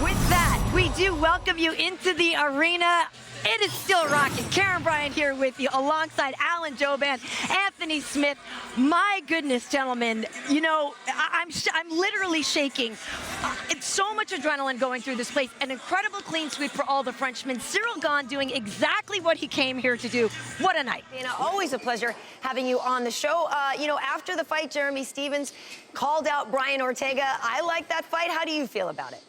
With that, we do welcome you into the arena. It is still rocking. Karyn Bryant here with you alongside Alan Joban, Anthony Smith. My goodness, gentlemen, you know, I'm literally shaking. It's so much adrenaline going through this place. An incredible clean sweep for all the Frenchmen. Cyril Gahn doing exactly what he came here to do. What a night. Dana, always a pleasure having you on the show. You know, after the fight, Jeremy Stephens called out Brian Ortega. I like that fight. How do you feel about it?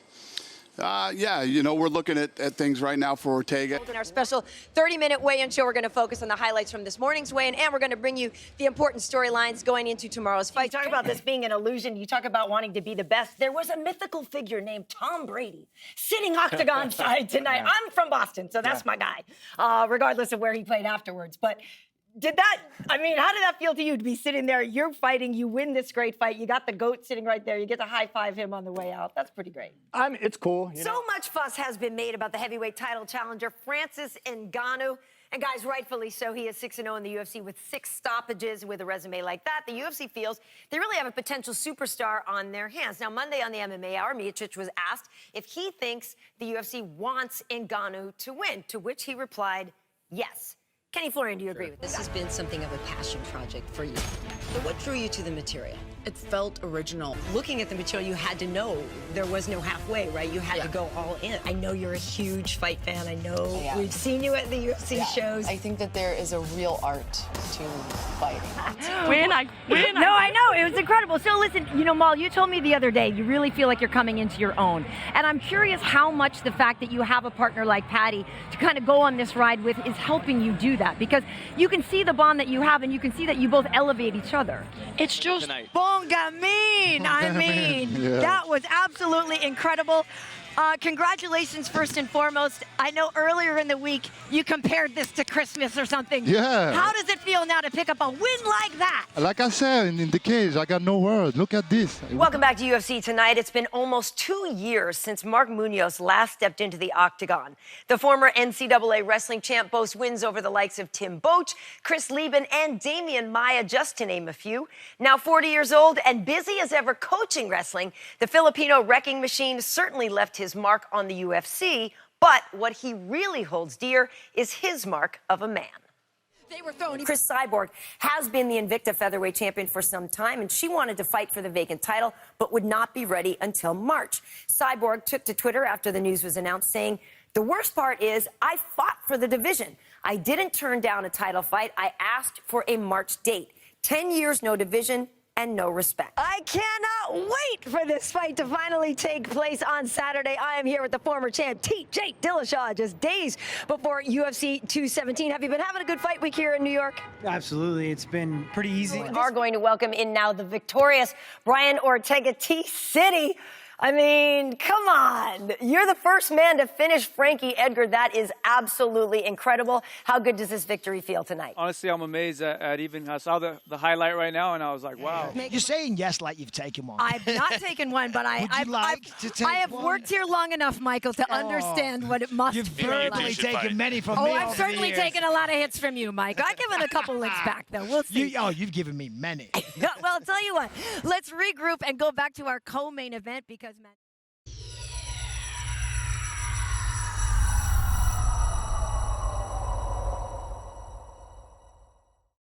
Yeah, you know, we're looking at things right now for Ortega. In our special 30-minute weigh-in show, we're going to focus on the highlights from this morning's weigh-in, and we're going to bring you the important storylines going into tomorrow's fight. You talk about this being an illusion. You talk about wanting to be the best. There was a mythical figure named Tom Brady sitting octagon side tonight. I'm from Boston, so that's my guy, regardless of where he played afterwards. But how did that feel to you to be sitting there? You're fighting, you win this great fight. You got the GOAT sitting right there. You get to high-five him on the way out. That's pretty great. It's cool. So much fuss has been made about the heavyweight title challenger, Francis Ngannou. And guys, rightfully so, he is 6-0 in the UFC with 6 stoppages. With a resume like that, the UFC feels they really have a potential superstar on their hands. Now, Monday on the MMA Hour, Miocic was asked if he thinks the UFC wants Ngannou to win, to which he replied, yes. Kenny Florian, do you agree with this? This has been something of a passion project for you. So what drew you to the material? It felt original. Looking at the material, you had to know there was no halfway, right? You had to go all in. I know you're a huge fight fan. I know we've seen you at the UFC shows. I think that there is a real art to fighting. No, I know. It was incredible. So listen, you know, Mal, you told me the other day you really feel like you're coming into your own. And I'm curious how much the fact that you have a partner like Patty to kind of go on this ride with is helping you do that. Because you can see the bond that you have, and you can see that you both elevate each other. It's just bongamin. I mean, that was absolutely incredible. Congratulations, first and foremost. I know earlier in the week you compared this to Christmas or something. Yeah. How does it feel now to pick up a win like that? Like I said, in the cage, I got no word. Look at this. Welcome back to UFC Tonight. It's been almost 2 years since Mark Munoz last stepped into the octagon. The former NCAA wrestling champ boasts wins over the likes of Tim Boetsch, Chris Lieben, and Damian Maia, just to name a few. Now 40 years old and busy as ever coaching wrestling, the Filipino wrecking machine certainly left his mark on the UFC, but what he really holds dear is his mark of a man. They were throwing. Chris Cyborg has been the Invicta featherweight champion for some time, and she wanted to fight for the vacant title, but would not be ready until March. Cyborg took to Twitter after the news was announced, saying, "The worst part is I fought for the division. I didn't turn down a title fight. I asked for a March date. 10 years, no division, and no respect." I cannot wait for this fight to finally take place on Saturday. I am here with the former champ, TJ Dillashaw, just days before UFC 217. Have you been having a good fight week here in New York? Absolutely. It's been pretty easy. We are going to welcome in now the victorious Brian Ortega, T-City. I mean, come on. You're the first man to finish Frankie Edgar. That is absolutely incredible. How good does this victory feel tonight? Honestly, I'm amazed at even, I saw the highlight right now, and I was like, wow. You're saying yes like you've taken one. I've not taken one, but I have worked here long enough, Michael, to understand what it must You've feel verbally like. taken many from Oh, me I've over certainly the years. taken a lot of hits from you, Mike. I've given a couple licks back, though. We'll see. You've given me many. Well, I'll tell you what. Let's regroup and go back to our co-main event because, man.